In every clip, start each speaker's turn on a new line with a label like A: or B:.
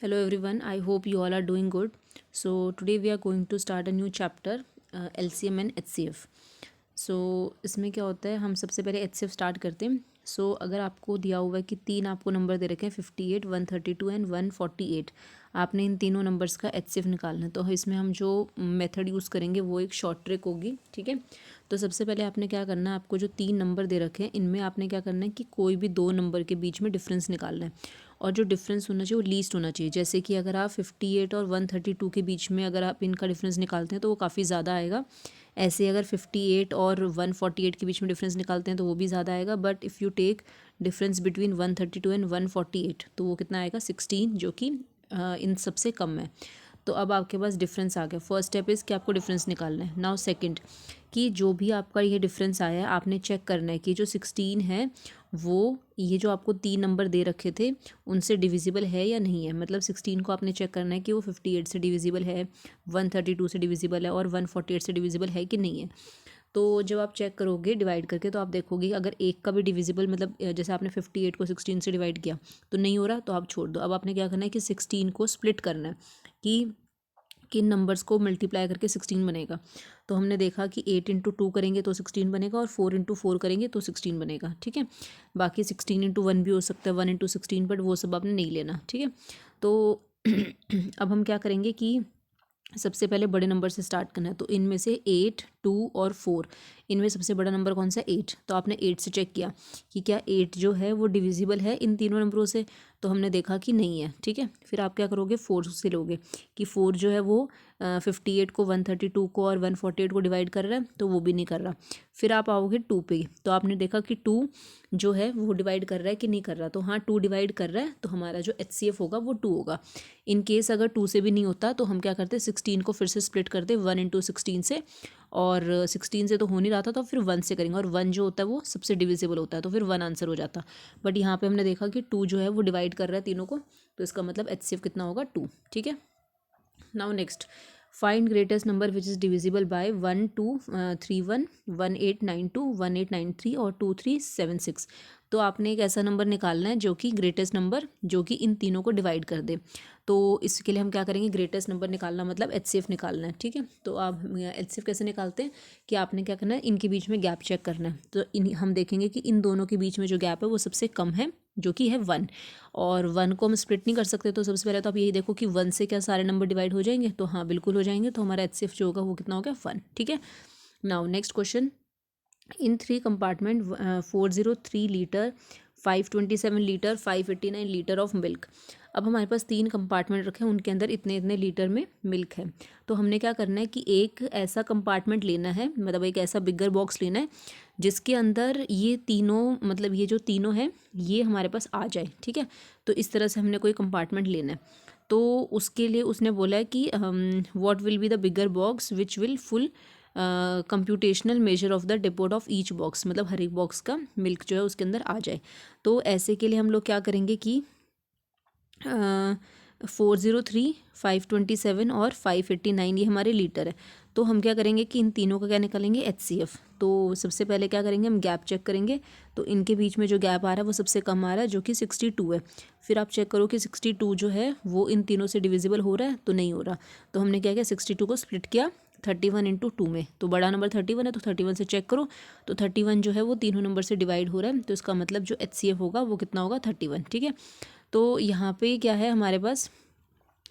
A: Hello everyone, I hope you all are doing good. So today we are going to start a new chapter, LCM and HCF. सो इसमें क्या होता है, हम सबसे पहले HCF start करते हैं. सो अगर आपको दिया हुआ है कि तीन आपको नंबर दे रखे हैं 58, 132 एंड 148. आपने इन तीनों नंबर्स का HCF निकालना है. तो इसमें हम जो मेथड यूज़ करेंगे वो एक शॉर्ट ट्रिक होगी. ठीक है. तो सबसे पहले आपने क्या करना है, आपको जो तीन नंबर दे रखे हैं इनमें आपने क्या करना है कि कोई भी दो नंबर के बीच में डिफरेंस निकालना है. और जो डिफरेंस होना चाहिए वो लीस्ट होना चाहिए. जैसे कि अगर आप 58 और 132 के बीच में अगर आप इनका डिफरेंस निकालते हैं तो वो काफ़ी ज़्यादा आएगा. ऐसे अगर 58 और 148 के बीच में डिफरेंस निकालते हैं तो वो भी ज़्यादा आएगा. But if you take difference between 132 and 148 तो वो कितना आएगा 16, जो कि इन सबसे कम है. तो अब आपके पास डिफरेंस आ गया. फर्स्ट स्टेप इज़ कि आपको डिफरेंस निकालना है. नाउ सेकंड, कि जो भी आपका ये डिफरेंस आया है आपने चेक करना है कि जो 16 है वो ये जो आपको तीन नंबर दे रखे थे उनसे डिविजिबल है या नहीं है. मतलब 16 को आपने चेक करना है कि वो 58 से डिविजिबल है, 132 से डिविजिबल है और 148 से डिविजिबल है कि नहीं है. तो जब आप चेक करोगे डिवाइड करके तो आप देखोगे अगर एक का भी डिविजिबल, मतलब जैसे आपने 58 को 16 से डिवाइड किया तो नहीं हो रहा तो आप छोड़ दो. अब आपने क्या करना है कि 16 को स्प्लिट करना है कि किन नंबर्स को मल्टीप्लाई करके 16 बनेगा. तो हमने देखा कि 8 इंटू 2 करेंगे तो 16 बनेगा और 4 इंटू 4 करेंगे तो 16 बनेगा. ठीक है. बाकी 16 इंटू 1 भी हो सकता है, 1 इंटू 16, बट वो सब आपने नहीं लेना. ठीक है. तो अब हम क्या करेंगे कि सबसे पहले बड़े नंबर से स्टार्ट करना है. तो इनमें से 8, 2 और 4, इनमें सबसे बड़ा नंबर कौन सा है 8. तो आपने 8 से चेक किया कि क्या 8 जो है वो डिविजिबल है इन तीनों नंबरों से. तो हमने देखा कि नहीं है. ठीक है. फिर आप क्या करोगे 4 से लोगे कि 4 जो है वो 58 को 132 को और 148 को डिवाइड कर रहा है तो वो भी नहीं कर रहा. फिर आप आओगे 2 पे. तो आपने देखा कि 2 जो है वो डिवाइड कर रहा है कि नहीं कर रहा. तो हाँ 2 डिवाइड कर रहा है तो हमारा जो HCF होगा वो 2 होगा. इन केस अगर 2 से भी नहीं होता तो हम क्या करते 16 को फिर से स्प्लिट करते 1 इंटू 16 से. और 16 से तो हो नहीं रहा था तो फिर 1 से करेंगे. और 1 जो होता है वो सबसे डिविजिबल होता है तो फिर 1 आंसर हो जाता. बट यहाँ पे हमने देखा कि 2 जो है वो डिवाइड कर रहा है तीनों को, तो इसका मतलब HCF कितना होगा 2. ठीक है. Now next, find greatest number which is divisible by 1231, 1892, 1893 और 2376. तो आपने एक ऐसा नंबर निकालना है जो कि ग्रेटेस्ट नंबर जो कि इन तीनों को डिवाइड कर दे. तो इसके लिए हम क्या करेंगे, ग्रेटेस्ट नंबर निकालना मतलब HCF निकालना है. ठीक है. तो आप HCF कैसे निकालते हैं कि आपने क्या करना है, इनके बीच में गैप चेक करना है. तो हम देखेंगे कि इन दोनों के बीच में जो गैप है वो सबसे कम है जो कि है 1. और 1 को हम स्प्लिट नहीं कर सकते. तो सबसे पहले तो आप यही देखो कि 1 से क्या सारे नंबर डिवाइड हो जाएंगे. तो हाँ बिल्कुल हो जाएंगे. तो हमारा HCF जो होगा वो कितना हो गया 1. ठीक है. Now next question, in 3 compartment 403 litre, 527 litre, 589 litre of milk. अब हमारे पास 3 कंपार्टमेंट रखे हैं, उनके अंदर इतने इतने लीटर में मिल्क है. तो हमने क्या करना है कि एक ऐसा कंपार्टमेंट लेना है, मतलब एक ऐसा बिगर बॉक्स लेना है जिसके अंदर ये तीनों, मतलब ये जो तीनों है ये हमारे पास आ जाए. ठीक है. तो इस तरह से हमने कोई कंपार्टमेंट लेना है. तो उसके लिए उसने बोला है कि what will be the bigger box which will full computational measure of the depot of each box, मतलब हर एक बॉक्स का मिल्क जो है उसके अंदर आ जाए. तो ऐसे के लिए हम लोग क्या करेंगे कि 403, 527 और 589 ये हमारे लीटर है. तो हम क्या करेंगे कि इन तीनों का क्या निकालेंगे HCF. तो सबसे पहले क्या करेंगे, हम गैप चेक करेंगे. तो इनके बीच में जो गैप आ रहा है वो सबसे कम आ रहा है जो कि 62 है. फिर आप चेक करो कि 62 जो है वो इन तीनों से डिविजिबल हो रहा है तो नहीं हो रहा. तो हमने क्या किया 62 को स्प्लिट किया 31 इंटू 2 में. तो बड़ा नंबर 31 है तो 31 से चेक करो. तो 31 जो है वो तीनों नंबर से डिवाइड हो रहा है. तो इसका मतलब जो HCF होगा वो कितना होगा 31. ठीक है. तो यहाँ पे क्या है हमारे पास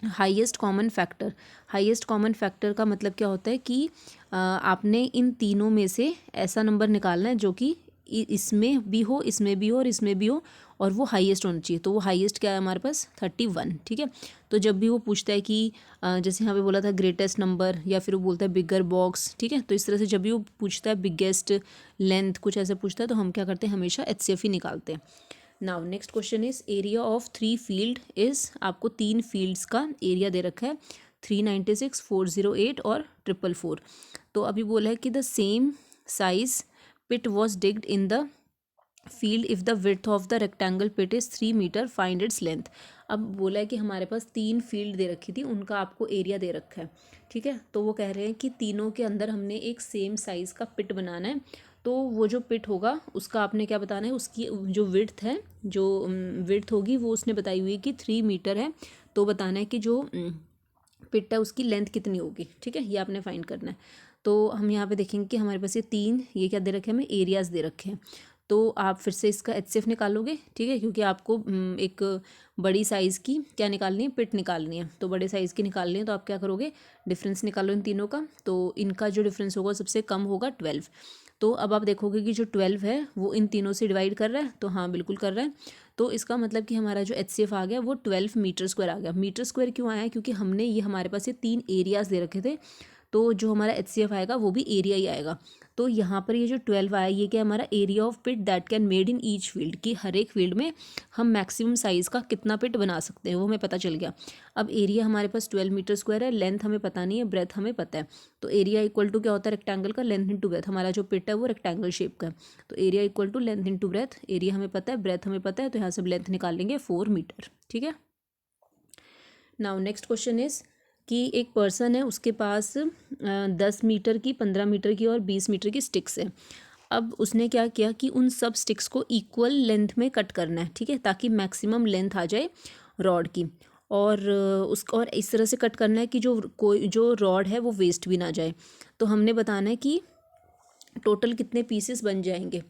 A: highest common factor. Highest common factor का मतलब क्या होता है कि आपने इन तीनों में से ऐसा नंबर निकालना है जो कि इसमें भी हो, इसमें भी हो और इसमें भी हो और वो हाईएस्ट होना चाहिए. तो वो हाईएस्ट क्या है हमारे पास 31. ठीक है. तो जब भी वो पूछता है कि जैसे यहाँ पे बोला था ग्रेटेस्ट नंबर या फिर वो बोलता है बिगर बॉक्स. ठीक है. तो इस तरह से जब भी वो पूछता है बिगेस्ट, लेंथ, कुछ ऐसे पूछता है तो हम क्या करते हैं हमेशा HCF ही निकालते हैं. Now next question is area of 3 field is. आपको 3 फील्ड्स का एरिया दे रखा है 396, 408 और 444. तो अभी बोला है कि the same size pit was digged in the field if the width of the rectangle pit is 3 metre, find its length. अब बोला है कि हमारे पास 3 फील्ड दे रखी थी, उनका आपको एरिया दे रखा है. ठीक है. तो वो कह रहे हैं कि तीनों के अंदर हमने एक सेम साइज़ का पिट बनाना है. तो वो जो पिट होगा उसका आपने क्या बताना है, उसकी जो विड्थ है, जो विड्थ होगी वो उसने बताई हुई है कि 3 मीटर है, तो बताना है कि जो पिट है उसकी लेंथ कितनी होगी। ठीक है, ये आपने फाइंड करना है। तो हम यहाँ पे देखेंगे कि हमारे पास ये क्या दे रखे हैं, हमें एरियाज़ दे रखे हैं। तो आप फिर से इसका HCF निकालोगे, ठीक है, क्योंकि आपको एक बड़ी साइज़ की क्या निकालनी है, पिट निकालनी है। तो बड़े साइज़ की निकालनी है तो आप क्या करोगे, डिफरेंस निकालो इन तीनों का। तो इनका जो डिफरेंस होगा सबसे कम होगा 12। तो अब आप देखोगे कि जो 12 है वो इन तीनों से डिवाइड कर रहा है, तो हाँ बिल्कुल कर रहा है। तो इसका मतलब कि हमारा जो HCF आ गया वो 12 मीटर स्क्वायर आ गया। मीटर स्क्वायर क्यों आया है, क्योंकि हमने ये हमारे पास ये 3 एरियाज़ दे रखे थे, तो जो हमारा HCF आएगा वो भी एरिया ही आएगा। तो यहाँ पर ये जो 12 आया, ये क्या हमारा area of pit that can made in each field, कि हर एक फील्ड में हम मैक्सिमम साइज़ का कितना पिट बना सकते हैं वो हमें पता चल गया। अब एरिया हमारे पास 12 मीटर स्क्वायर है, लेंथ हमें पता नहीं है, ब्रेथ हमें पता है। तो एरिया इक्वल टू क्या होता है, रेक्टेंगल का लेंथ इंटू ब्रेथ। हमारा जो पिट है वो रेक्टेंगल शेप का है, तो area equal to length into breadth. Area हमें पता है, ब्रेथ हमें पता है, तो यहाँ से लेंथ निकाल लेंगे 4 मीटर। ठीक है, नाउ नेक्स्ट क्वेश्चन इज कि एक पर्सन है, उसके पास 10 मीटर की, 15 मीटर की और 20 मीटर की स्टिक्स है। अब उसने क्या किया कि उन सब स्टिक्स को इक्वल लेंथ में कट करना है, ठीक है, ताकि मैक्सिमम लेंथ आ जाए रॉड की। और उसको और इस तरह से कट करना है कि जो रॉड है वो वेस्ट भी ना जाए। तो हमने बताना है कि टोटल कितने पीसेस बन जाएंगे।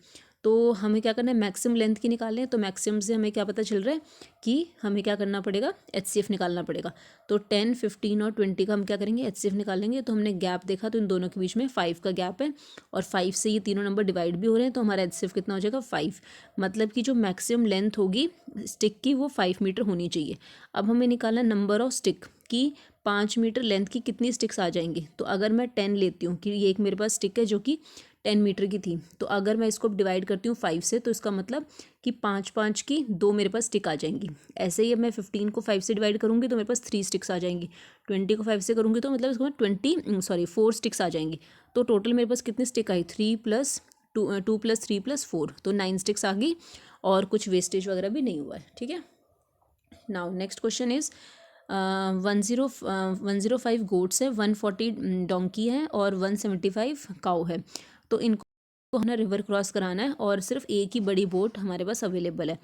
A: तो हमें क्या करना है, मैक्सिमम लेंथ की निकालें। तो मैक्सिमम से हमें क्या पता चल रहा है कि हमें क्या करना पड़ेगा, HCF निकालना पड़ेगा। तो 10, 15 और 20 का हम क्या करेंगे, HCF निकालेंगे। तो हमने गैप देखा, तो इन दोनों के बीच में 5 का गैप है, और 5 से ये तीनों नंबर डिवाइड भी हो रहे हैं, तो हमारा HCF कितना हो जाएगा, 5। मतलब कि जो मैक्सिमम लेंथ होगी स्टिक की वो 5 मीटर होनी चाहिए। अब हमें निकालना नंबर ऑफ स्टिक की 5 मीटर लेंथ की कितनी स्टिक्स आ जाएंगी। तो अगर मैं 10 लेती हूँ कि ये एक मेरे पास स्टिक है जो कि 10 मीटर की थी, तो अगर मैं इसको डिवाइड करती हूँ 5 से, तो इसका मतलब कि 5 की 2 मेरे पास स्टिक आ जाएंगी। ऐसे ही अब मैं 15 को 5 से डिवाइड करूँगी तो मेरे पास 3 स्टिक्स आ जाएंगी। 20 को 5 से करूँगी तो मतलब इसको 4 स्टिक्स आ जाएंगी। तो टोटल मेरे पास कितनी स्टिक आई, 3 + 2 + 3 + 4, तो 9 स्टिक्स आ गई, और कुछ वेस्टेज वगैरह भी नहीं हुआ है। ठीक है, now next question is 105 goats है, 140 डोंकी है और 175 काऊ है। तो इनको हमें रिवर क्रॉस कराना है, और सिर्फ एक ही बड़ी बोट हमारे पास अवेलेबल है,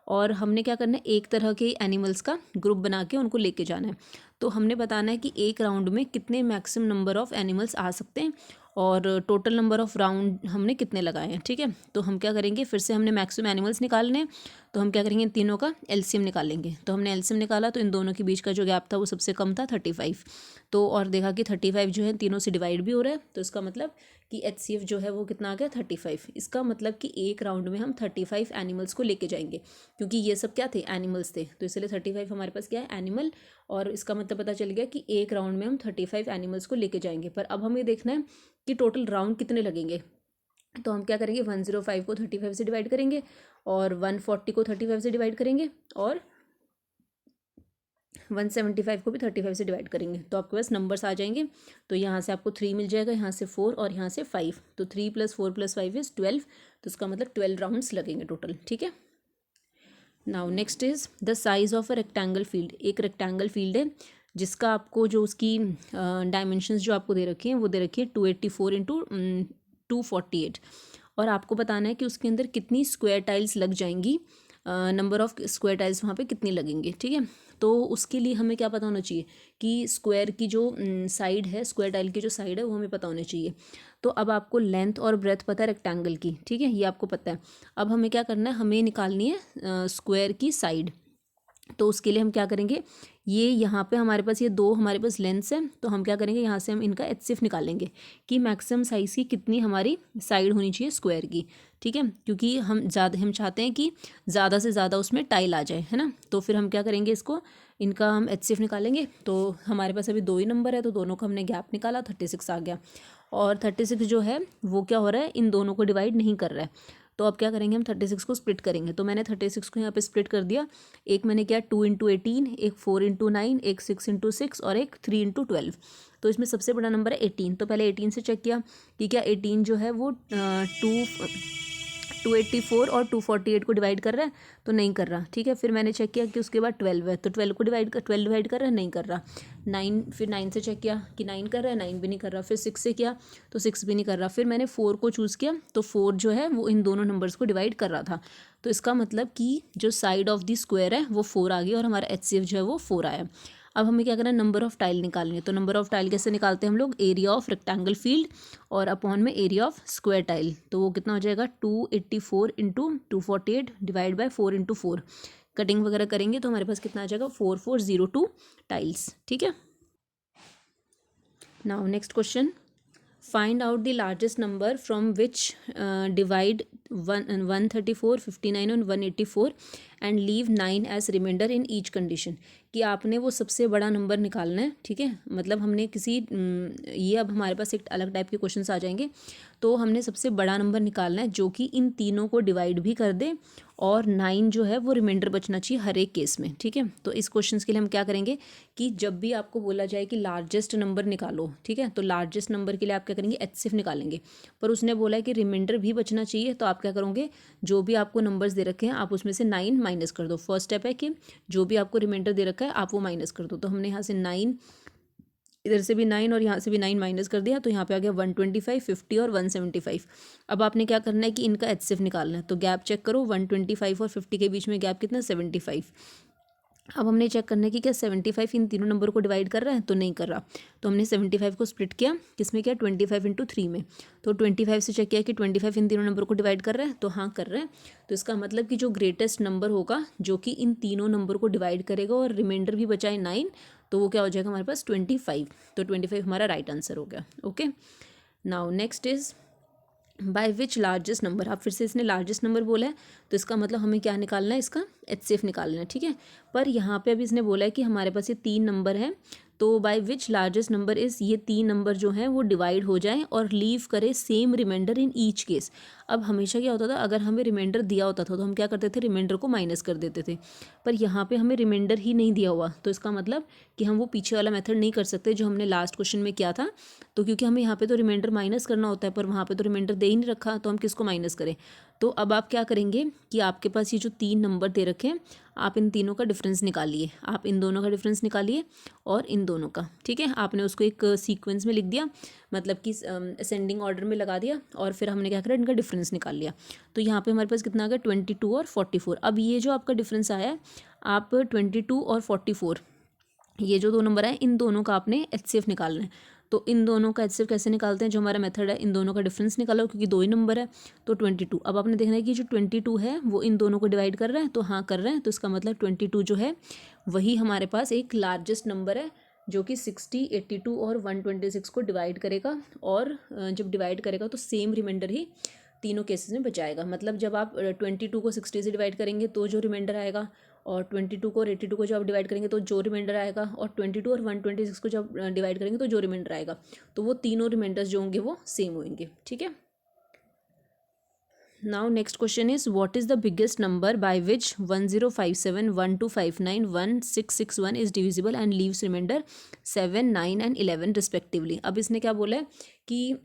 A: और हमने क्या करना है, एक तरह के एनिमल्स का ग्रुप बना के उनको लेके जाना है। तो हमने बताना है कि एक राउंड में कितने मैक्सिमम नंबर ऑफ़ एनिमल्स आ सकते हैं, और टोटल नंबर ऑफ़ राउंड हमने कितने लगाए हैं। ठीक है, तो हम क्या करेंगे, फिर से हमने मैक्सिमम एनिमल्स निकालने हैं, तो हम क्या करेंगे, इन तीनों का LCM निकालेंगे। तो हमने LCM निकाला, तो इन दोनों के बीच का जो गैप था वो सबसे कम था, 35। तो और देखा कि 35 जो है तीनों से डिवाइड भी हो रहा है, तो इसका मतलब कि HCF जो है वो कितना आ गया, 35। इसका मतलब कि एक राउंड में हम 35 एनिमल्स को लेके जाएंगे, क्योंकि ये सब क्या थे, एनिमल्स थे, तो इसलिए 35 हमारे पास क्या है, एनिमल। और इसका मतलब पता चल गया कि एक राउंड में हम 35 एनिमल्स को लेके जाएंगे। पर अब हमें देखना है कि टोटल राउंड कितने लगेंगे। तो हम क्या करेंगे, 105 को 35 से डिवाइड करेंगे, और 140 को 35 से डिवाइड करेंगे, और 175 को भी 35 से डिवाइड करेंगे, तो आपके पास नंबर्स आ जाएंगे। तो यहाँ से आपको 3 मिल जाएगा, यहाँ से 4 और यहाँ से 5, तो 3 + 4 + 5 इज़ 12। तो इसका मतलब 12 राउंड्स लगेंगे टोटल। ठीक है, now next is the size of a rectangle field. एक रेक्टेंगल फील्ड है जिसका आपको जो उसकी डायमेंशंस जो आपको दे रखी हैं वो दे रखी है 284 इंटू 248, और आपको बताना है कि उसके अंदर कितनी स्क्वायर टाइल्स लग जाएंगी, नंबर ऑफ स्क्वायर टाइल्स वहाँ पे कितनी लगेंगे। ठीक है, तो उसके लिए हमें क्या पता होना चाहिए कि स्क्वायर की जो साइड है, स्क्वायर टाइल की जो साइड है वो हमें पता होनी चाहिए। तो अब आपको लेंथ और ब्रेथ पता है रेक्टेंगल की, ठीक है, ये आपको पता है। अब हमें क्या करना है, हमें निकालनी है स्क्वायर की साइड। तो उसके लिए हम क्या करेंगे, ये यहाँ पे हमारे पास ये दो हमारे पास लेंथ्स हैं, तो हम क्या करेंगे, यहाँ से हम इनका HCF निकालेंगे कि मैक्सिमम साइज़ की कितनी हमारी साइड होनी चाहिए स्क्वायर की। ठीक है, क्योंकि हम चाहते हैं कि ज़्यादा से ज़्यादा उसमें टाइल आ जाए, है ना। तो फिर हम क्या करेंगे, इसको इनका हम HCF निकालेंगे। तो हमारे पास अभी 2 ही नंबर है, तो दोनों का हमने गैप निकाला, 36 आ गया। और 36 जो है वो क्या हो रहा है, इन दोनों को डिवाइड नहीं कर रहा है। तो अब क्या करेंगे, हम 36 को स्प्लिट करेंगे। तो मैंने 36 को यहाँ पे स्प्लिट कर दिया। एक मैंने किया 2 × 18, एक 4 × 9, एक 6 × 6 और एक 3 × 12। तो इसमें सबसे बड़ा नंबर है 18। तो पहले 18 से चेक किया कि क्या 18 जो है वो 284 और 248 को डिवाइड कर रहा है तो नहीं कर रहा, ठीक है। फिर मैंने चेक किया कि उसके बाद 12 है तो 12 को डिवाइड कर 12 डिवाइड कर रहा है, नहीं कर रहा। 9, फिर 9 से चेक किया कि 9 कर रहा है, 9 भी नहीं कर रहा। फिर 6 से किया तो 6 भी नहीं कर रहा। फिर मैंने 4 को चूज़ किया तो 4 जो है वो इन दोनों नंबर्स को डिवाइड कर रहा था। तो इसका मतलब कि जो साइड ऑफ द स्क्वायर है वो 4 आ गई और हमारा HCF जो है वो 4 आया। अब हमें क्या करना है, नंबर ऑफ टाइल निकालनी है। तो नंबर ऑफ टाइल कैसे निकालते हैं हम लोग, एरिया ऑफ रेक्टेंगल फील्ड और अपॉन में एरिया ऑफ स्क्वायर टाइल। तो वो कितना हो जाएगा 284 into 248 divide by 4 into 4। Cutting वगैरह करेंगे तो हमारे पास कितना आ जाएगा 4402 टाइल्स, ठीक है। Now next question, find out the largest number from which divide 134, 59 और 184 and leave 9 as remainder in each condition. कि आपने वो सबसे बड़ा नंबर निकालना है, ठीक है। मतलब हमने किसी ये अब हमारे पास एक अलग टाइप के क्वेश्चंस आ जाएंगे। तो हमने सबसे बड़ा नंबर निकालना है जो कि इन तीनों को डिवाइड भी कर दे और 9 जो है वो रिमाइंडर बचना चाहिए हर एक केस में, ठीक है। तो इस क्वेश्चन के लिए हम क्या करेंगे कि जब भी आपको बोला जाए कि लार्जेस्ट नंबर निकालो, ठीक है, तो लार्जेस्ट नंबर के लिए आप क्या करेंगे, HCF निकालेंगे। पर उसने बोला है कि रिमाइंडर भी बचना चाहिए, तो आप क्या करोगे, जो भी आपको नंबर्स दे रखे हैं आप उसमें से 9 माइनस कर दो। फर्स्ट स्टेप है कि जो भी आपको रिमाइंडर दे रखा है आप वो माइनस कर दो। तो हमने यहाँ से 9, इधर से भी 9 और यहाँ से भी 9 माइनस कर दिया, तो यहाँ पे आ गया 125, 50 और 175। अब आपने क्या करना है कि इनका HCF निकालना है। तो गैप चेक करो, 125 और 50 के बीच में गैप कितना, 75। अब हमने चेक करना है कि क्या 75 इन तीनों नंबर को डिवाइड कर रहा है, तो नहीं कर रहा। तो हमने 75 को स्प्लिट किया, किसमें किया, 25 इंटू 3 में। तो 25 से चेक किया कि 25 इन तीनों नंबर को डिवाइड कर रहा है, तो हाँ कर रहा है। तो इसका मतलब कि जो ग्रेटेस्ट नंबर होगा जो कि इन तीनों नंबर को डिवाइड करेगा और रिमाइंडर भी बचाए 9, तो वो क्या हो जाएगा हमारे पास 25। तो 25 हमारा राइट आंसर हो गया, okay. Now next is by which largest number. आप फिर से इसने लार्जेस्ट नंबर बोला है तो इसका मतलब हमें क्या निकालना है, इसका HCF निकालना है, ठीक है। पर यहाँ पे अभी इसने बोला है कि हमारे पास ये 3 नंबर हैं, तो by which largest number is, ये 3 नंबर जो हैं वो डिवाइड हो जाएं और लीव करे same remainder in each case. अब हमेशा क्या होता था, अगर हमें रिमाइंडर दिया होता था तो हम क्या करते थे, रिमाइंडर को माइनस कर देते थे। पर यहाँ पे हमें रिमाइंडर ही नहीं दिया हुआ, तो इसका मतलब कि हम वो पीछे वाला मेथड नहीं कर सकते जो हमने लास्ट क्वेश्चन में किया था। तो क्योंकि हमें यहाँ पे तो रिमाइंडर माइनस करना होता है पर वहाँ पे तो रिमाइंडर दे ही नहीं रखा, तो हम किसको माइनस करें। तो अब आप क्या करेंगे कि आपके पास ये जो 3 नंबर दे रखे हैं, आप इन तीनों का डिफरेंस निकालिए। आप इन दोनों का डिफरेंस निकालिए और इन दोनों का, ठीक है। आपने उसको एक सीक्वेंस में लिख दिया, मतलब कि असेंडिंग ऑर्डर में लगा दिया, और फिर हमने क्या करा, इनका डिफरेंस निकाल लिया। तो यहाँ पे हमारे पास कितना आ गया, 22 और 44। अब ये जो आपका डिफरेंस आया है, आप 22 और 44 ये जो 2 नंबर हैं इन दोनों का आपने HCF निकालना है। तो इन दोनों का HCF कैसे निकालते हैं, जो हमारा मेथड है, इन दोनों का डिफरेंस निकालो क्योंकि 2 ही नंबर है। तो 22, अब आपने देखना है कि जो 22 है वो इन दोनों को डिवाइड कर रहा है, तो हाँ कर रहे हैं। तो इसका मतलब 22 जो है वही हमारे पास एक लार्जेस्ट नंबर है जो कि 60, 82 और 126 को डिवाइड करेगा। और जब डिवाइड करेगा तो सेम रिमाइंडर ही तीनों केसेस में बचाएगा। मतलब जब आप 22 को 60 से डिवाइड करेंगे तो जो रिमाइंडर आएगा, और 22 को और 82 को जब आप डिवाइड करेंगे तो जो रिमाइंडर आएगा, और 22 और 126 को जब डिवाइड करेंगे तो जो रिमाइंडर आएगा, तो वो तीनों रिमाइंडर्स जो होंगे वो सेम होंगे, ठीक है। Now next question is what is the biggest number by which 1057, 1259, 1661 is divisible and leaves remainder 7, 9 and 11 respectively. अब इसने क्या बोला है कि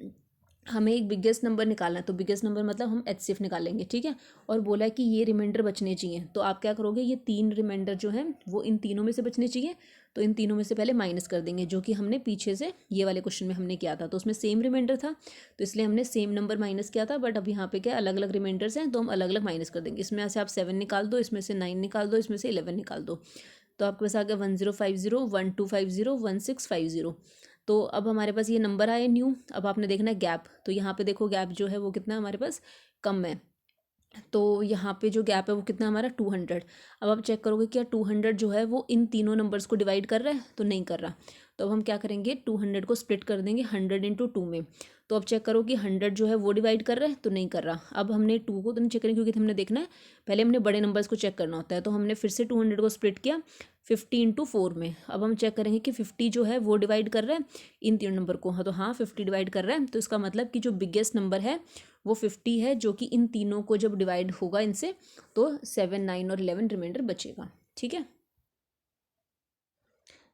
A: हमें एक बिगेस्ट नंबर निकालना है। तो बिगेस्ट नंबर मतलब हम HCF निकालेंगे, ठीक है। और बोला है कि ये रिमाइंडर बचने चाहिए, तो आप क्या करोगे, ये 3 रिमाइंडर जो हैं वो इन तीनों में से बचने चाहिए। तो इन तीनों में से पहले माइनस कर देंगे, जो कि हमने पीछे से ये वाले क्वेश्चन में हमने किया था। तो उसमें सेम रिमाइंडर था तो इसलिए हमने सेम नंबर माइनस किया था। बट अब यहाँ पे क्या अलग अलग रिमाइंडर्स हैं तो हम अलग अलग माइनस कर देंगे। इसमें से आप 7 निकाल दो, इसमें से 9 निकाल दो, इसमें से 11 निकाल दो। तो आपके पास आ गया 1050, 1250, 1650। तो अब हमारे पास ये नंबर आए न्यू। अब आपने देखना है गैप, तो यहाँ पे देखो गैप जो है वो कितना हमारे पास कम है। तो यहाँ पे जो गैप है वो कितना हमारा 200। अब आप चेक करोगे क्या 200 जो है वो इन तीनों नंबर्स को डिवाइड कर रहा है, तो नहीं कर रहा। तो अब हम क्या करेंगे, 200 को स्प्लिट कर देंगे 100 इंटू 2 में। तो अब चेक करो कि 100 जो है वो डिवाइड कर रहा है, तो नहीं कर रहा। अब हमने 2 को तो नहीं चेक करेंगे क्योंकि हमने देखना है, पहले हमने बड़े नंबर्स को चेक करना होता है। तो हमने फिर से 200 को स्प्लिट किया 50 इंटू 4 में। अब हम चेक करेंगे कि 50 जो है वो डिवाइड कर रहा है इन तीनों नंबर को। हाँ, तो हाँ 50 डिवाइड कर रहा है। तो इसका मतलब कि जो बिगेस्ट नंबर है वो 50 है, जो कि इन तीनों को जब डिवाइड होगा इनसे तो 7, 9 और 11 रिमाइंडर बचेगा, ठीक है।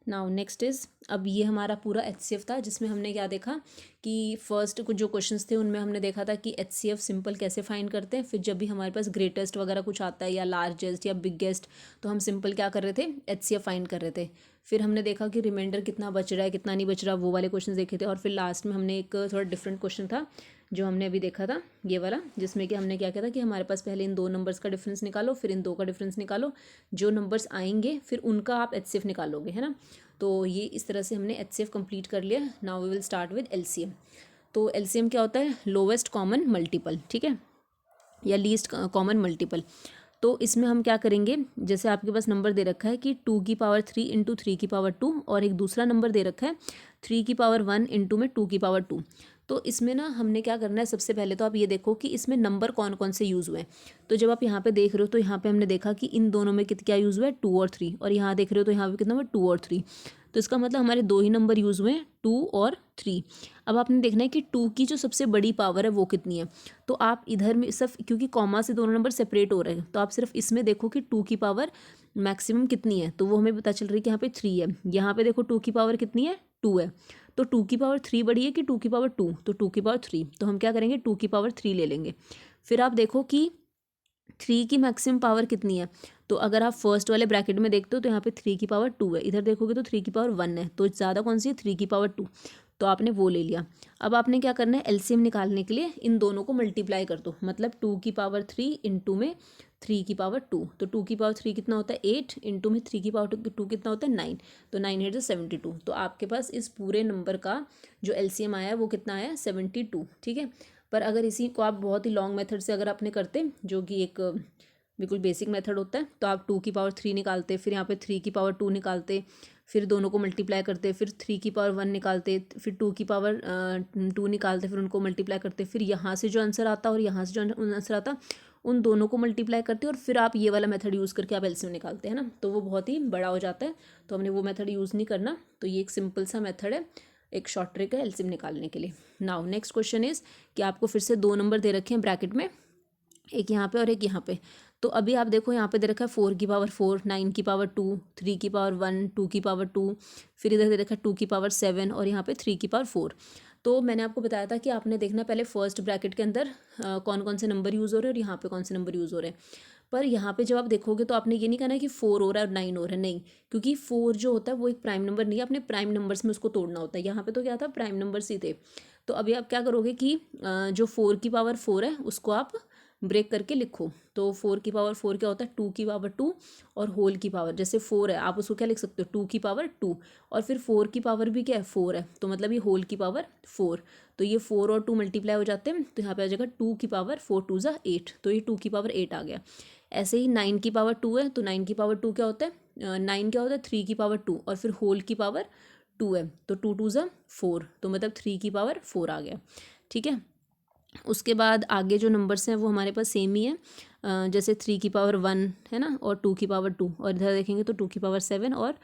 A: नाउ नेक्स्ट इज़, अब ये हमारा पूरा HCF था जिसमें हमने क्या देखा कि फर्स्ट कुछ जो क्वेश्चंस थे उनमें हमने देखा था कि HCF सिंपल कैसे फाइंड करते हैं। फिर जब भी हमारे पास ग्रेटेस्ट वगैरह कुछ आता है या लार्जेस्ट या बिगेस्ट, तो हम सिंपल क्या कर रहे थे, HCF फाइंड कर रहे थे। फिर हमने देखा कि रिमाइंडर कितना बच रहा है कितना नहीं बच रहा, वो वाले क्वेश्चन देखे थे। और फिर लास्ट में हमने एक थोड़ा डिफरेंट क्वेश्चन था जो हमने अभी देखा था, ये वाला, जिसमें कि हमने क्या किया था कि हमारे पास पहले इन दो नंबर्स का डिफरेंस निकालो, फिर इन दो का डिफरेंस निकालो, जो नंबर्स आएंगे फिर उनका आप HCF निकालोगे, है ना। तो ये इस तरह से हमने HCF कंप्लीट कर लिया। Now we will start with LCM। तो LCM क्या होता है, लोवेस्ट कॉमन मल्टीपल, ठीक है, या लीस्ट कॉमन मल्टीपल। तो इसमें हम क्या करेंगे, जैसे आपके पास नंबर दे रखा है कि 2 की पावर 3 इंटू 3 की पावर 2, और एक दूसरा नंबर दे रखा है 3 की पावर 1 इंटू में 2 की पावर 2। तो इसमें ना हमने क्या करना है, सबसे पहले तो आप ये देखो कि इसमें नंबर कौन कौन से यूज़ हुए हैं। तो जब आप यहाँ पे देख रहे हो तो यहाँ पे हमने देखा कि इन दोनों में क्या यूज़ हुआ है, 2 और 3, और यहाँ देख रहे हो तो यहाँ पे कितना हुआ, 2 और 3। तो इसका मतलब हमारे दो ही नंबर यूज़ हुए हैं, 2 और 3। अब आपने देखना है कि 2 की जो सबसे बड़ी पावर है वो कितनी है। तो आप इधर में सिर्फ, क्योंकि कॉमा से दोनों नंबर सेपरेट हो रहे हैं, तो आप सिर्फ इसमें देखो कि 2 की पावर मैक्सिमम कितनी है, तो वो हमें पता चल रही है कि यहाँ पे 3 है। यहाँ पे देखो 2 की पावर कितनी है, 2 है। तो 2 की पावर 3 बड़ी है कि 2 की पावर 2, तो 2 की पावर 3। तो हम क्या करेंगे, 2 की पावर 3 ले लेंगे। फिर आप देखो कि 3 की मैक्सिमम पावर कितनी है। तो अगर आप फर्स्ट वाले ब्रैकेट में देखते हो तो यहाँ पे 3 की पावर 2 है, इधर देखोगे तो 3 की पावर 1 है, तो ज़्यादा कौन सी है, 3 की पावर 2। तो आपने वो ले लिया। अब आपने क्या करना है, LCM निकालने के लिए इन दोनों को मल्टीप्लाई कर दो, मतलब 2 की पावर 3 इंटू में 3 की पावर 2। तो 2 की पावर 3 कितना होता है, 8, इंटू में 3 की पावर 2 कितना होता है, 9। तो 9 8 72। तो आपके पास इस पूरे नंबर का जो LCM आया है वो कितना आया, 72, ठीक है। पर अगर इसी को आप बहुत ही लॉन्ग मेथड से अगर आपने करते, जो कि एक बिल्कुल बेसिक मेथड होता है, तो आप 2 की पावर 3 निकालते, फिर यहाँ पे 3 की पावर 2 निकालते, फिर दोनों को मल्टीप्लाई करते, फिर 3 की पावर 1 निकालते, फिर 2 की पावर 2 निकालते, फिर उनको मल्टीप्लाई करते, फिर यहाँ से जो आंसर आता और यहाँ से जो आंसर आता उन दोनों को मल्टीप्लाई करते, और फिर आप ये वाला मेथड यूज़ करके आप LCM निकालते हैं ना। तो वो बहुत ही बड़ा हो जाता है, तो हमने वो मेथड यूज़ नहीं करना। तो ये एक सिंपल सा मेथड है, एक शॉर्ट ट्रिक है LCM निकालने के लिए। नाउ नेक्स्ट क्वेश्चन इज़ कि आपको फिर से दो नंबर दे रखे हैं ब्रैकेट में, एक यहाँ पे और एक यहाँ पे। तो अभी आप देखो यहाँ पे दे रखा है 4 की पावर 4, 9 की पावर 2, 3 की पावर 1, 2 की पावर 2, फिर इधर दे रखा है 2 की पावर 7, और यहाँ पे 3 की पावर 4। तो मैंने आपको बताया था कि आपने देखना पहले फर्स्ट ब्रैकेट के अंदर कौन कौन से नंबर यूज़ हो रहे हैं और यहाँ पे कौन से नंबर यूज़ हो रहे हैं। पर यहाँ पे जब आप देखोगे तो आपने ये नहीं कहना है कि 4 हो रहा है और 9 हो रहा है, नहीं, क्योंकि 4 जो होता है वो एक प्राइम नंबर नहीं है, अपने प्राइम नंबर्स में उसको तोड़ना होता है। यहाँ पे तो क्या था, प्राइम नंबर्स ही थे। तो अभी आप क्या करोगे कि जो 4 की पावर 4 है उसको आप ब्रेक करके लिखो। तो 4 की पावर 4 क्या होता है, 2 की पावर 2 और होल की पावर, जैसे 4 है आप उसको क्या लिख सकते हो, 2 की पावर 2, और फिर 4 की पावर भी क्या है, 4 है, तो मतलब ये होल की पावर 4। तो ये 4 और 2 मल्टीप्लाई हो जाते हैं, तो यहाँ पे आ जाएगा 2 की पावर 4 2 ज़ा 8, तो ये 2 की पावर 8 आ गया। ऐसे ही 9 की पावर 2 है, तो 9 की पावर 2 क्या होता है, 9 क्या होता है, 3 की पावर 2, और फिर होल की पावर 2 है, तो 2 2 ज़ा 4, तो मतलब 3 की पावर 4 आ गया, ठीक है। उसके बाद आगे जो नंबर्स हैं वो हमारे पास सेम ही है, जैसे 3 की पावर 1 है ना, और 2 की पावर 2, और इधर देखेंगे तो 2 की पावर 7 और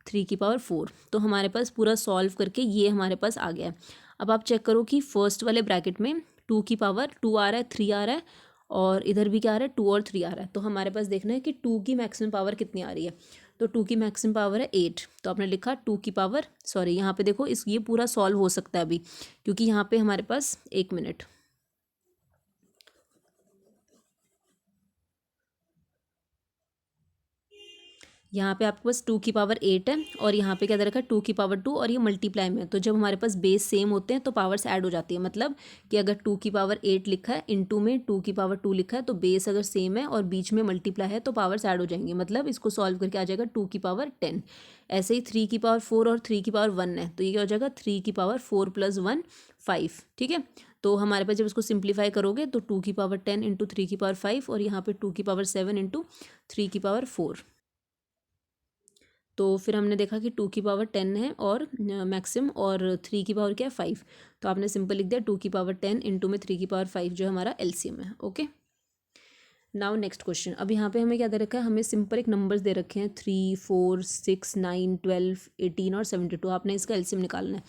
A: 3 की पावर 4। तो हमारे पास पूरा सॉल्व करके ये हमारे पास आ गया है। अब आप चेक करो कि फर्स्ट वाले ब्रैकेट में 2 की पावर 2 आ रहा है, 3 आ रहा है, और इधर भी क्या आ रहा है, 2 और 3 आ रहा है। तो हमारे पास देखना है कि 2 की मैक्सिमम पावर कितनी आ रही है। तो 2 की मैक्सिमम पावर है 8, तो आपने लिखा 2 की पावर, सॉरी यहाँ पे देखो इस ये पूरा सॉल्व हो सकता है अभी, क्योंकि यहाँ पे हमारे पास, एक मिनट, यहाँ पे आपके पास 2 की पावर 8 है, और यहाँ पे क्या दे रखा है 2 की पावर 2, और ये मल्टीप्लाई में है। तो जब हमारे पास बेस सेम होते हैं तो पावर्स ऐड हो जाती है, मतलब कि अगर 2 की पावर 8 लिखा है इंटू में 2 की पावर 2 लिखा है, तो बेस अगर सेम है और बीच में मल्टीप्लाई है तो पावर्स ऐड हो जाएंगी, मतलब इसको सॉल्व करके आ जाएगा 2 की पावर 10। ऐसे ही 3 की पावर 4 और 3 की पावर 1 है, तो ये क्या हो जाएगा 3 की पावर 4 + 1 5, ठीक है। तो हमारे पास जब इसको सिंप्लीफाई करोगे तो 2 की पावर 10 इंटू 3 की पावर 5, और यहाँ पे 2 की पावर 7 इंटू 3 की पावर 4। तो फिर हमने देखा कि 2 की पावर 10 है और मैक्सिम, और 3 की पावर क्या है, 5। तो आपने सिंपल लिख दिया 2 की पावर 10 इंटू में 3 की पावर 5 जो हमारा LCM है। Okay, now next question. अब यहाँ पे हमें क्या दे रखा है, हमें सिंपल एक नंबर्स दे रखे हैं 3 4 6 9 12 18 और 72। आपने इसका LCM निकालना है।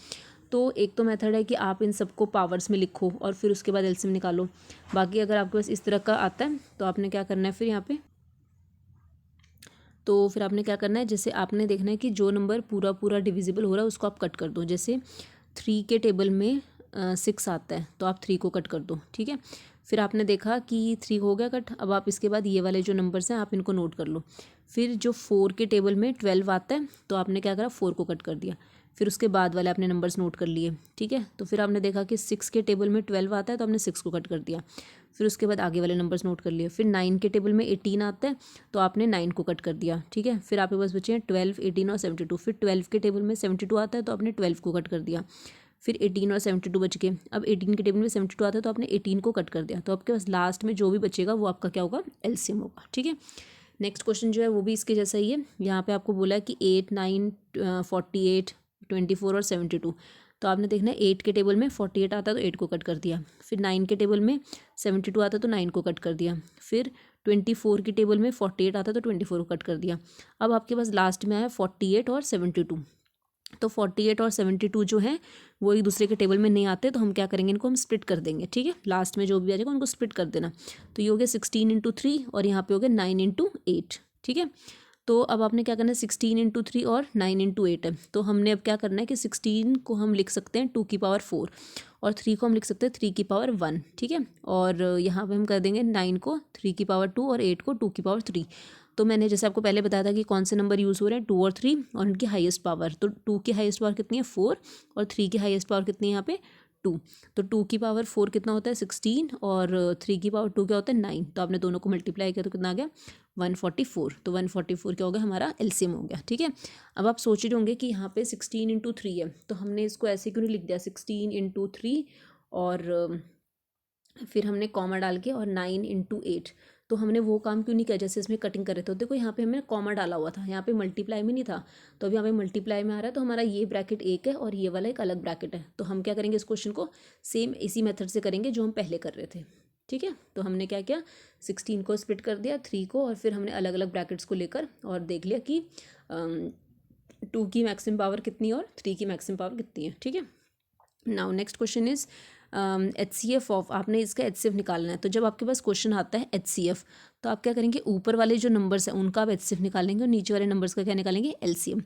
A: तो एक तो मेथड है कि आप इन सबको पावर्स में लिखो और फिर उसके बाद LCM निकालो। बाकी अगर आपके पास इस तरह का आता है तो आपने क्या करना है, फिर यहाँ पे तो फिर आपने क्या करना है, जैसे आपने देखना है कि जो नंबर पूरा पूरा डिविजिबल हो रहा है उसको आप कट कर दो। जैसे 3 के टेबल में 6 आता है तो आप 3 को कट कर दो, ठीक है। फिर आपने देखा कि 3 हो गया कट। अब आप इसके बाद ये वाले जो नंबर्स हैं आप इनको नोट कर लो। फिर जो 4 के टेबल में 12 आता है तो आपने क्या करा, 4 को कट कर दिया। फिर उसके बाद वाले आपने नंबर्स नोट कर लिए, ठीक है। तो फिर आपने देखा कि 6 के टेबल में 12 आता है तो आपने 6 को कट कर दिया। फिर उसके बाद आगे वाले नंबर्स नोट कर लिए। फिर 9 के टेबल में 18 आता है तो आपने 9 को कट कर दिया, ठीक है। फिर आपके पास बचे हैं 12, 18 और 72। फिर 12 के टेबल में 72 आता है तो आपने 12 को कट कर दिया। फिर 18 और 72 बच गए। अब 18 के टेबल में 72 आता है तो आपने 18 को कट कर दिया। तो आपके पास लास्ट में जो भी बचेगा वो आपका क्या होगा, एलसीएम होगा, ठीक है। नेक्स्ट क्वेश्चन जो है वो भी इसके जैसा ही है। यहाँ पे आपको बोला है कि 8, 9, 48, 24 और 72। तो आपने देखना है 8 के टेबल में 48 आता है तो 8 को कट कर दिया। फिर 9 के टेबल में 72 आता है तो 9 को कट कर दिया। फिर 24 के टेबल में 48 आता है तो 24 को कट कर दिया। अब आपके पास लास्ट में आया 48 और 72। तो 48 और 72 जो है वो एक दूसरे के टेबल में नहीं आते, तो हम क्या करेंगे, इनको हम स्प्लिट कर देंगे, ठीक है। लास्ट में जो भी आ जाएगा उनको स्प्लिट कर देना। तो ये हो गया 16 इंटू 3 और यहाँ पे हो गया 9 इंटू 8, ठीक है। तो अब आपने क्या करना है, 16 इंटू 3 और 9 इंटू 8 है। तो हमने अब क्या करना है कि 16 को हम लिख सकते हैं 2 की पावर 4 और 3 को हम लिख सकते हैं 3 की पावर 1, ठीक है। और यहाँ पे हम कर देंगे 9 को 3 की पावर 2 और 8 को 2 की पावर 3। तो मैंने जैसे आपको पहले बताया था कि कौन से नंबर यूज़ हो रहे हैं, 2 और 3 और इनकी हाईएस्ट पावर। तो 2 की हाईएस्ट पावर कितनी है, 4 और 3 की हाईएस्ट पावर कितनी है यहाँ पे, 2। तो 2 की पावर 4 कितना होता है, 16 और 3 की पावर 2 क्या होता है, 9। तो आपने दोनों को मल्टीप्लाई किया तो कितना आ गया, 144। तो 144 क्या हो गया, हमारा एलसीएम हो गया, ठीक है। अब आप सोच रहे होंगे कि यहाँ पे 16 इंटू 3 है तो हमने इसको ऐसे क्यों नहीं लिख दिया, 16 इंटू 3 और फिर हमने कॉमा डाल के और 9 इंटू 8। तो हमने वो काम क्यों नहीं किया जैसे इसमें कटिंग कर रहे थे। तो देखो यहाँ पे हमने कॉमा डाला हुआ था, यहाँ पे मल्टीप्लाई में नहीं था। तो अभी यहाँ पे मल्टीप्लाई में आ रहा है तो हमारा ये ब्रैकेट एक है और ये वाला एक अलग ब्रैकेट है। तो हम क्या करेंगे, इस क्वेश्चन को सेम इसी मेथड से करेंगे जो हम पहले कर रहे थे, ठीक है। तो हमने क्या किया, 16 को स्प्लिट कर दिया 3 को और फिर हमने अलग अलग ब्रैकेट्स को लेकर और देख लिया कि 2 की मैक्सिमम पावर कितनी है और 3 की मैक्सिमम पावर कितनी है, ठीक है। Now next question is HCF of, आपने इसका HCF निकालना है। तो जब आपके पास क्वेश्चन आता है HCF तो आप क्या करेंगे, ऊपर वाले जो नंबर्स हैं उनका आप HCF निकालेंगे और नीचे वाले नंबर्स का क्या निकालेंगे, LCM।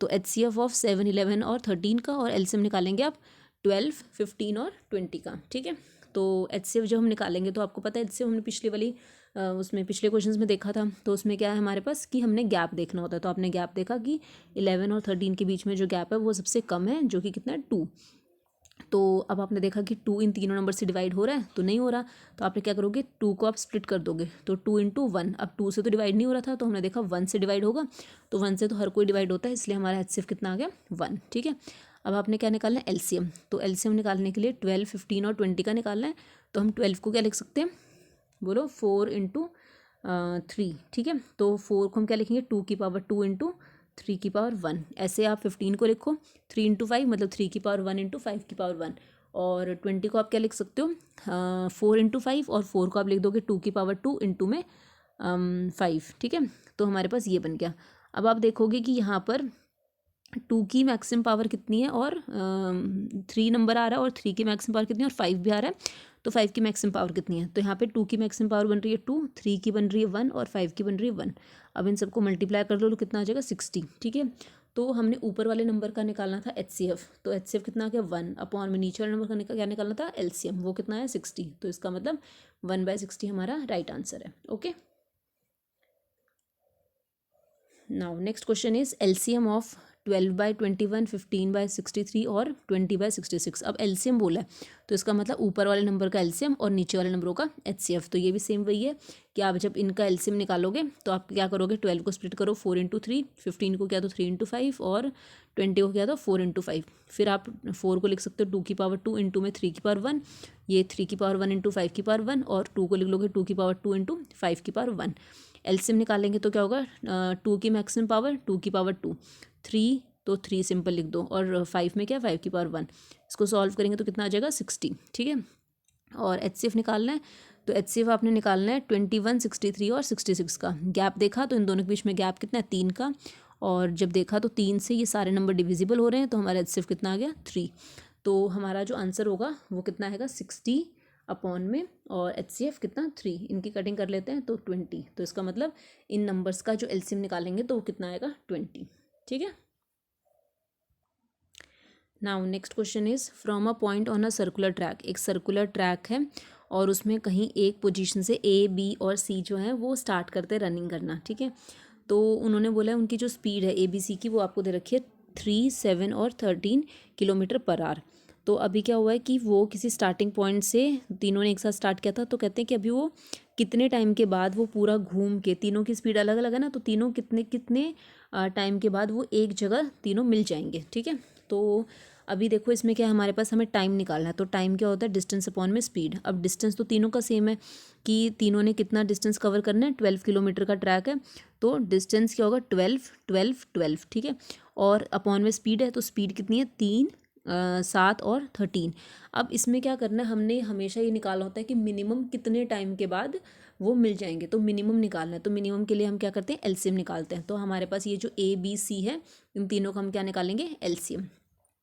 A: तो HCF ऑफ 7, 11 और 13 का और LCM निकालेंगे आप 12, 15 और 20 का, ठीक है। तो HCF जब हम निकालेंगे तो आपको पता है HCF हमने पिछले वाली उसमें पिछले क्वेश्चंस में देखा था। तो उसमें क्या है हमारे पास कि हमने गैप देखना होता है। तो आपने गैप देखा कि 11 और 13 के बीच में जो गैप है वो सबसे कम है, जो कि कितना है, 2। तो अब आपने देखा कि 2 इन तीनों नंबर से डिवाइड हो रहा है, तो नहीं हो रहा। तो आपने क्या करोगे, 2 को आप स्प्लिट कर दोगे। तो 2 इंटू 1, अब 2 से तो डिवाइड नहीं हो रहा था तो हमने देखा 1 से डिवाइड होगा। तो 1 से तो हर कोई डिवाइड होता है, इसलिए हमारा HCF कितना आ गया, 1, ठीक है। अब आपने क्या निकालना है, LCM। तो LCM निकालने के लिए 12, 15 और 20 का निकालना है। तो हम 12 को क्या लिख सकते हैं, बोलो 4 इंटू 3, ठीक है। तो 4 को हम क्या लिखेंगे, 2 की पावर 2 इंटू 3 की पावर 1। ऐसे आप 15 को लिखो 3 इंटू 5 मतलब 3 की पावर 1 इंटू 5 की पावर 1। और 20 को आप क्या लिख सकते हो, 4 इंटू 5 और 4 को आप लिख दोगे 2 की पावर 2 इंटू में 5, ठीक है। तो हमारे पास ये बन गया। अब आप देखोगे कि यहाँ पर 2 की मैक्सिमम पावर कितनी है और 3 नंबर आ रहा है और 3 की मैक्सिमम पावर कितनी है और 5 भी आ रहा है। तो 5 की मैक्सिमम पावर कितनी है, तो यहाँ पे 2 की मैक्सिमम पावर बन रही है 2, 3 की बन रही है 1 और 5 की बन रही है 1। अब इन सबको मल्टीप्लाई कर लो तो कितना आ जाएगा, 60, ठीक है। तो हमने ऊपर वाले नंबर का निकालना था HCF। तो HCF कितना आ गया, 1 अपॉन में नीचे वाले नंबर का क्या निकालना था, LCM। वो कितना है, 60। तो इसका मतलब 1/60 हमारा राइट आंसर है, okay. Now next question is LCM of 12/21, 15/63 और 20/66। अब LCM बोला है तो इसका मतलब ऊपर वाले नंबर का LCM और नीचे वाले नंबरों का HCF। तो ये भी सेम वही है कि आप जब इनका LCM निकालोगे तो आप क्या करोगे, 12 को स्प्लिट करो 4 इंटू 3, 15 को क्या तो 3 इंटू 5 और 20 को क्या तो 4 इंटू 5। फिर आप 4 को लिख सकते हो 2 की पावर 2 इंटू में 3 की पावर 1, ये 3 की पावर 1 इंटू 5 की पावर 1 और 2 को लिख लोगे 2 की पावर 2 इंटू 5 की पावर 1। LCM निकालेंगे तो क्या होगा, 2 की मैक्सिमम पावर 2 की पावर 2, 3 तो 3 सिंपल लिख दो और 5 में क्या 5 की पावर 1। इसको सॉल्व करेंगे तो कितना आ जाएगा, 60, ठीक है। और HCF निकालना है तो HCF आपने निकालना है 21, 63 और 66 का। गैप देखा तो इन दोनों के बीच में गैप कितना है, 3 का। और जब देखा तो 3 से ये सारे नंबर डिविजिबल हो रहे हैं तो हमारा HCF कितना आ गया, 3। तो हमारा जो आंसर होगा वो कितना आएगा, 60 अपॉन में, और HCF कितना 3, इनकी कटिंग कर लेते हैं तो 20। तो इसका मतलब इन नंबर्स का जो LCM निकालेंगे तो वो कितना आएगा 20। ठीक है। Now next question is from a point on a circular track. एक सर्कुलर ट्रैक है और उसमें कहीं एक पोजीशन से A, B और C जो है वो स्टार्ट करते हैं रनिंग करना। ठीक है। तो उन्होंने बोला है उनकी जो स्पीड है ABC की वो आपको दे रखी है 3, 7 और 13 किलोमीटर पर आवर। तो अभी क्या हुआ है कि वो किसी स्टार्टिंग पॉइंट से तीनों ने एक साथ स्टार्ट किया था, तो कहते हैं कि अभी वो कितने टाइम के बाद वो पूरा घूम के, तीनों की स्पीड अलग अलग है ना, तो तीनों कितने कितने टाइम के बाद वो एक जगह तीनों मिल जाएंगे। ठीक है। तो अभी देखो इसमें क्या है, हमारे पास हमें टाइम निकालना है। तो टाइम क्या होता है, डिस्टेंस अपॉन में स्पीड। अब डिस्टेंस तो तीनों का सेम है कि तीनों ने कितना डिस्टेंस कवर करना है, 12 किलोमीटर का ट्रैक है। तो डिस्टेंस क्या होगा 12, 12, 12। ठीक है। और अपॉन में स्पीड है, तो स्पीड कितनी है 3, 7 और 13। अब इसमें क्या करना है, हमने हमेशा ये निकालना होता है कि मिनिमम कितने टाइम के बाद वो मिल जाएंगे। तो मिनिमम निकालना है, तो मिनिमम के लिए हम क्या करते हैं, LCM निकालते हैं। तो हमारे पास ये जो ABC है, इन तीनों का हम क्या निकालेंगे, LCM।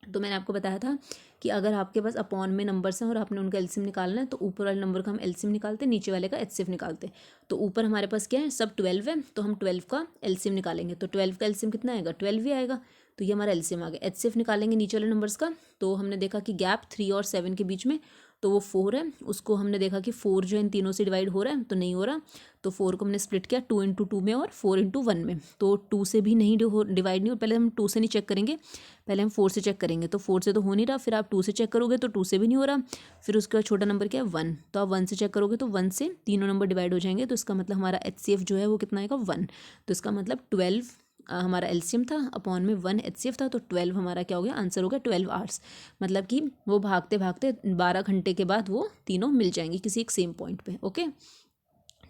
A: तो मैंने आपको बताया था कि अगर आपके पास अपॉन में नंबर्स हैं और आपने उनका LCM निकालना है, तो ऊपर वाले नंबर का हम LCM निकालते हैं, नीचे वाले का HCF निकालते हैं। तो ऊपर हमारे पास क्या है, सब 12 है, तो हम 12 का LCM निकालेंगे। तो 12 का LCM कितना आएगा, 12 ही आएगा। तो ये हमारा LCM आ गया। HCF निकालेंगे नीचे वाले नंबर्स का। तो हमने देखा कि गैप 3 और 7 के बीच में, तो वो 4 है। उसको हमने देखा कि 4 जो इन तीनों से डिवाइड हो रहा है, तो नहीं हो रहा। तो 4 को हमने स्प्लिट किया 2 इंटू 2 में और 4 इंटू 1 में। तो 2 से भी नहीं डिवाइड नहीं हो, पहले हम 2 से नहीं चेक करेंगे, पहले हम 4 से चेक करेंगे। तो 4 से तो हो नहीं रहा, फिर आप 2 से चेक करोगे तो 2 से भी नहीं हो रहा, फिर उसके बाद छोटा नंबर क्या है 1। तो आप 1 से चेक करोगे तो 1 से तीनों नंबर डिवाइड हो जाएंगे। तो इसका मतलब हमारा HCF जो है वो कितना आएगा 1। तो इसका मतलब 12 हमारा LCM था, अपॉन में 1 HCF था। तो 12 हमारा क्या हो गया, आंसर हो गया 12 आवर्स। मतलब कि वो भागते भागते 12 घंटे के बाद वो तीनों मिल जाएंगी किसी एक सेम पॉइंट पे। ओके।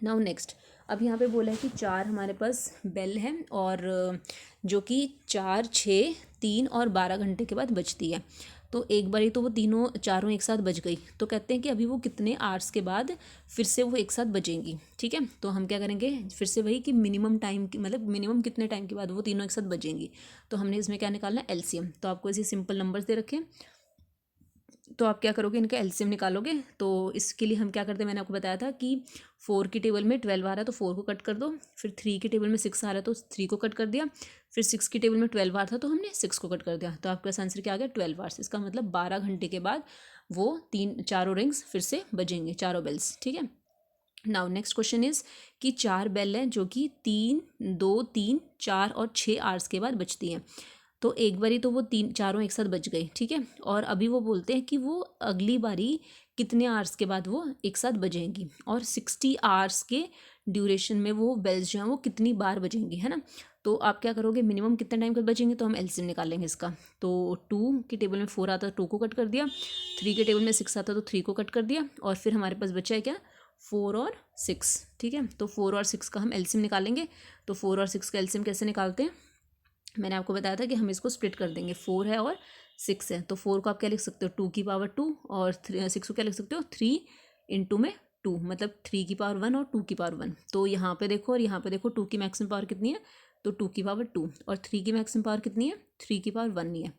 A: नाउ नेक्स्ट, अब यहाँ पे बोला है कि 4 हमारे पास बेल है, और जो कि 4, 6, 3 और 12 घंटे के बाद बजती है। तो एक बारी तो वो तीनों चारों एक साथ बज गई, तो कहते हैं कि अभी वो कितने आवर्स के बाद फिर से वो एक साथ बजेंगी। ठीक है। तो हम क्या करेंगे, फिर से वही कि मिनिमम टाइम की, मतलब मिनिमम कितने टाइम के बाद वो तीनों एक साथ बजेंगी। तो हमने इसमें क्या निकालना है, LCM। तो आपको ऐसे सिंपल नंबर्स दे रखे हैं, तो आप क्या करोगे, इनका LCM निकालोगे। तो इसके लिए हम क्या करते हैं, मैंने आपको बताया था कि 4 की टेबल में 12 आ रहा है तो 4 को कट कर दो, फिर 3 की टेबल में 6 आ रहा है तो 3 को कट कर दिया, फिर 6 की टेबल में 12 आ रहा था तो हमने 6 को कट कर दिया। तो आपका आंसर क्या आ गया 12 आवर्स। इसका मतलब 12 घंटे के बाद वो चारों रिंग्स फिर से बजेंगे, चारों बेल्स। ठीक है। नाउ नेक्स्ट क्वेश्चन इज कि 4 बेल हैं जो कि 3, 2, 3, 4 और 6 आवर्स के बाद बजती हैं। तो एक बारी तो वो चारों एक साथ बज गई। ठीक है। और अभी वो बोलते हैं कि वो अगली बारी कितने आवर्स के बाद वो एक साथ बजेंगी, और 60 आवर्स के ड्यूरेशन में वो बेल्स जो हैं वो कितनी बार बजेंगी, है ना। तो आप क्या करोगे, मिनिमम कितने टाइम के बाद बजेंगे, तो हम LCM निकालेंगे इसका। तो 2 की टेबल में 4 आता है, 2 को कट कर दिया, 3 के टेबल में 6 आता है तो 3 को कट कर दिया, और फिर हमारे पास बचा है क्या, 4 और 6। ठीक है। तो 4 और 6 का हम LCM निकालेंगे। तो 4 और 6 का LCM कैसे निकालते हैं, मैंने आपको बताया था कि हम इसको स्प्लिट कर देंगे। 4 है और 6 है, तो 4 को आप क्या लिख सकते हो 2 की पावर 2, और 6 को क्या लिख सकते हो 3 इंटू में 2, मतलब 3 की पावर 1 और 2 की पावर 1। तो यहाँ पे देखो और यहाँ पे देखो, 2 की मैक्सिमम पावर कितनी है, तो 2 की पावर 2, और 3 की मैक्सिमम पावर कितनी है, 3 की पावर 1 ही है।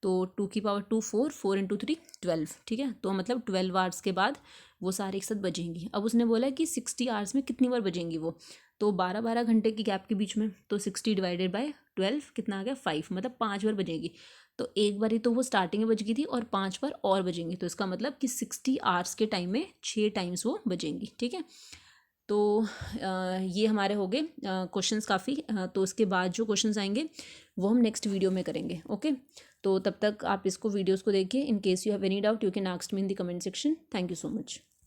A: तो 2 की पावर 2 4, 4 इंटू 3 12। ठीक है। तो मतलब 12 आवर्स के बाद वो सारे एक साथ बजेंगी। अब उसने बोला है कि 60 आवर्स में कितनी बार बजेंगी वो, तो 12 घंटे की गैप के बीच में, तो 60 डिवाइडेड बाय 12 कितना आ गया 5, मतलब 5 बार बजेगी। तो एक बारी तो वो स्टार्टिंग में बज गई थी और 5 बार और बजेंगी, तो इसका मतलब कि 60 आवर्स के टाइम में 6 टाइम्स वो बजेंगी। ठीक है। तो ये हमारे हो गए क्वेश्चंस काफ़ी। तो इसके बाद जो क्वेश्चंस आएंगे वो हम नेक्स्ट वीडियो में करेंगे। ओके। तो तब तक आप इसको वीडियोस को देखिए। In case you have any doubt you can ask me in the comment section. Thank you so much.